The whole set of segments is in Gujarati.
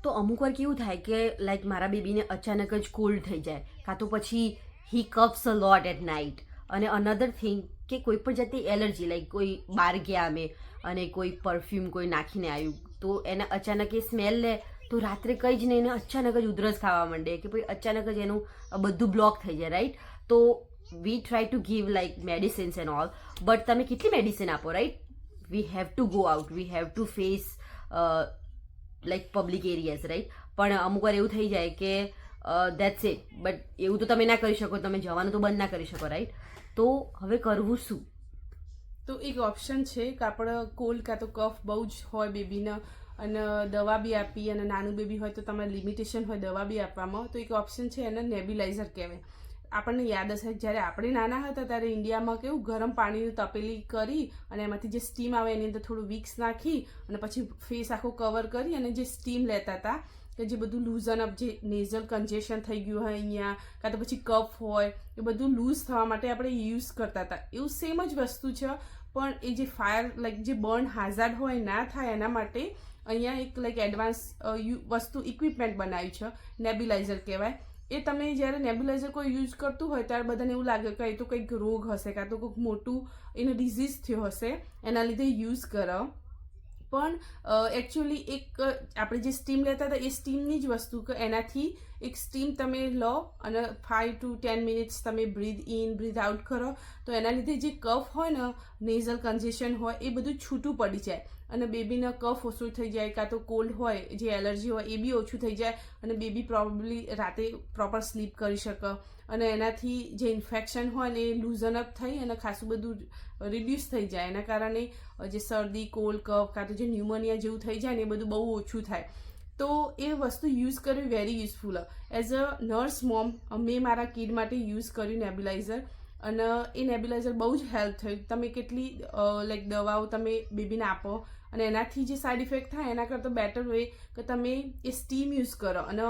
તો અમુક વાર કેવું થાય કે લાઈક મારા બેબીને અચાનક જ કોલ્ડ થઈ જાય, કાં તો પછી he coughs a lot at night. અને અનધર થિંગ કે કોઈ પણ જાતની એલર્જી, લાઈક કોઈ બહાર ગયા અમે અને કોઈ પરફ્યુમ કોઈ નાખીને આવ્યું તો એને અચાનક એ સ્મેલ લે તો રાત્રે કંઈ જ નહીં, એને અચાનક જ ઉધરસ ખાવા માંડે કે ભાઈ અચાનક જ એનું બધું બ્લોક થઈ જાય, રાઈટ. તો વી try to give like medicines and all, but તમે કેટલી મેડિસિન આપો, right. We have to go out, we have to face like public areas, right. પણ અમુક વાર એવું થઈ જાય કે દેટ્સ ઇટ, બટ એવું તો તમે ના કરી શકો, તમે જવાનું તો બંધ ના કરી શકો, રાઈટ. તો હવે કરવું શું? તો એક ઓપ્શન છે કે આપણે કોલ્ડ કાં તો કફ બહુ જ હોય બેબીને અને દવા બી આપી, અને નાનું બેબી હોય તો તમારે લિમિટેશન હોય દવા બી આપવામાં, તો એક ઓપ્શન છે એને નેબ્યુલાઇઝર કહેવાય. આપણને યાદ હશે જ્યારે આપણે નાના હતા ત્યારે ઇન્ડિયામાં કેવું ગરમ પાણીની તપેલી કરી અને એમાંથી જે સ્ટીમ આવે એની અંદર થોડું વિક્સ નાખી અને પછી ફેસ આખો કવર કરી અને જે સ્ટીમ લેતા હતા કે જે બધું લૂઝન અપ, જે નેઝલ કન્જેશન થઈ ગયું હોય અહીંયા, કાં તો પછી કફ હોય એ બધું લૂઝ થવા માટે આપણે યુઝ કરતા હતા. એવું સેમ જ વસ્તુ છે, પણ એ જે ફાયર લાઈક જે બર્ન હાઝાર્ડ હોય ના થાય એના માટે અહીંયા એક લાઈક એડવાન્સ વસ્તુ ઇક્વિપમેન્ટ બનાવ્યું છે, નેબ્યુલાઇઝર કહેવાય. એ તમે જ્યારે નેબ્યુલાઇઝર કોઈ યુઝ કરતું હોય ત્યારે બધાને એવું લાગે કે એ તો કંઈક રોગ હશે કાં તો કંઈક મોટું એને ડિઝીઝ થયો હશે એના લીધે યુઝ કરો, પણ એકચ્યુઅલી એક આપણે જે સ્ટીમ લેતા હતા એ સ્ટીમની જ વસ્તુ કે એનાથી એક સ્ટીમ તમે લો અને 5 to 10 મિનિટ્સ તમે બ્રીથ ઇન બ્રીથ આઉટ કરો તો એના લીધે જે કફ હોય ને, નેઝલ કન્જેશન હોય એ બધું છૂટું પડી જાય અને બેબીનો કફ ઓછું થઈ જાય, કાં તો કોલ્ડ હોય જે એલર્જી હોય એ બી ઓછું થઈ જાય અને બેબી પ્રોબેબલી રાતે પ્રોપર સ્લીપ કરી શકે અને એનાથી જે ઇન્ફેક્શન હોય ને એ લૂઝન અપ થઈ અને ખાસું બધું રિડ્યુસ થઈ જાય. એના કારણે જે શરદી, કોલ્ડ, કફ કાં તો જે ન્યુમોનિયા જેવું થઈ જાય ને એ બધું બહુ ઓછું થાય. તો એ વસ્તુ યુઝ કરવી very useful. As a nurse mom મેં મારા કિડ માટે યુઝ કર્યું નેબ્યુલાઇઝર અને એ નેબ્યુલાઇઝર બહુ જ હેલ્પ થઈ. તમે કેટલી લાઈક દવાઓ તમે બેબીને આપો અને એનાથી જે સાઈડ ઇફેક્ટ થાય એના કરતાં બેટર વે કે તમે એ સ્ટીમ યુઝ કરો. અને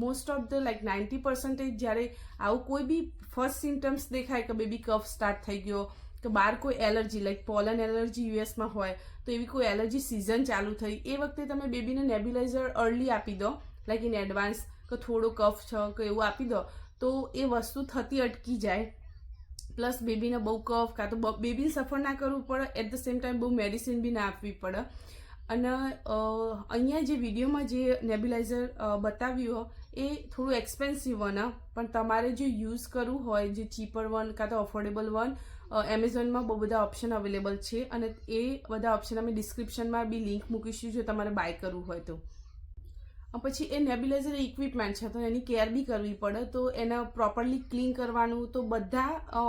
મોસ્ટ ઓફ ધ લાઈક 90% જ્યારે આવું કોઈ બી ફર્સ્ટ સિમ્ટમ્સ દેખાય કે બેબી કફ સ્ટાર્ટ થઈ ગયો કે બહાર કોઈ એલર્જી લાઈક પોલન એલર્જી યુએસમાં હોય તો એવી કોઈ એલર્જી સિઝન ચાલુ થઈ એ વખતે તમે બેબીને નેબ્યુલાઇઝર અર્લી આપી દો, લાઈક ઇન એડવાન્સ કે થોડો કફ છે કે એવું આપી દો તો એ વસ્તુ થતી અટકી જાય. પ્લસ બેબીને બહુ કફ કાં તો બેબીને સફર ના કરવું પડે, એટ ધ સેમ ટાઈમ બહુ મેડિસિન બી ના આપવી પડે. અને અહીંયા જે વિડીયોમાં જે નેબ્યુલાઇઝર બતાવ્યું એ થોડું એક્સપેન્સિવ વન, પણ તમારે જો યુઝ કરવું હોય જે ચીપર વન કાં તો અફોર્ડેબલ વન, એમેઝોનમાં બહુ બધા ઓપ્શન અવેલેબલ છે અને એ બધા ઓપ્શન અમે ડિસ્ક્રિપ્શનમાં બી લિંક મૂકીશું જો તમારે બાય કરવું હોય તો. પછી એ નેબ્યુલાઇઝર ઇક્વિપમેન્ટ છે તો એની કેર બી કરવી પડે, તો એને પ્રોપરલી ક્લીન કરવાનું. તો બધા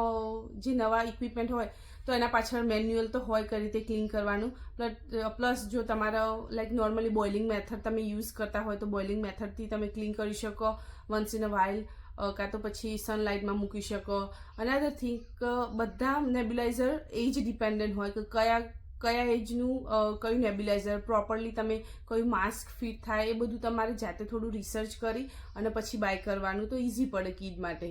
જે નવા ઇક્વિપમેન્ટ હોય તો એના પાછળ મેન્યુઅલ તો હોય કઈ રીતે ક્લીન કરવાનું. પ્લસ જો તમારા લાઈક નોર્મલી બોઇલિંગ મેથડ તમે યુઝ કરતા હોય તો બોઇલિંગ મેથડથી તમે ક્લીન કરી શકો વન્સ ઇન અ વાઇલ, કાં તો પછી સનલાઇટમાં મૂકી શકો. અનધર થિંગ બધા નેબ્યુલાઇઝર એજ ડિપેન્ડન્ટ હોય કે કયા એજનું કયું નેબ્યુલાઇઝર પ્રોપરલી તમે કયું માસ્ક ફિટ થાય એ બધું તમારે જાતે થોડું રિસર્ચ કરી અને પછી બાય કરવાનું તો ઇઝી પડે કિડ માટે.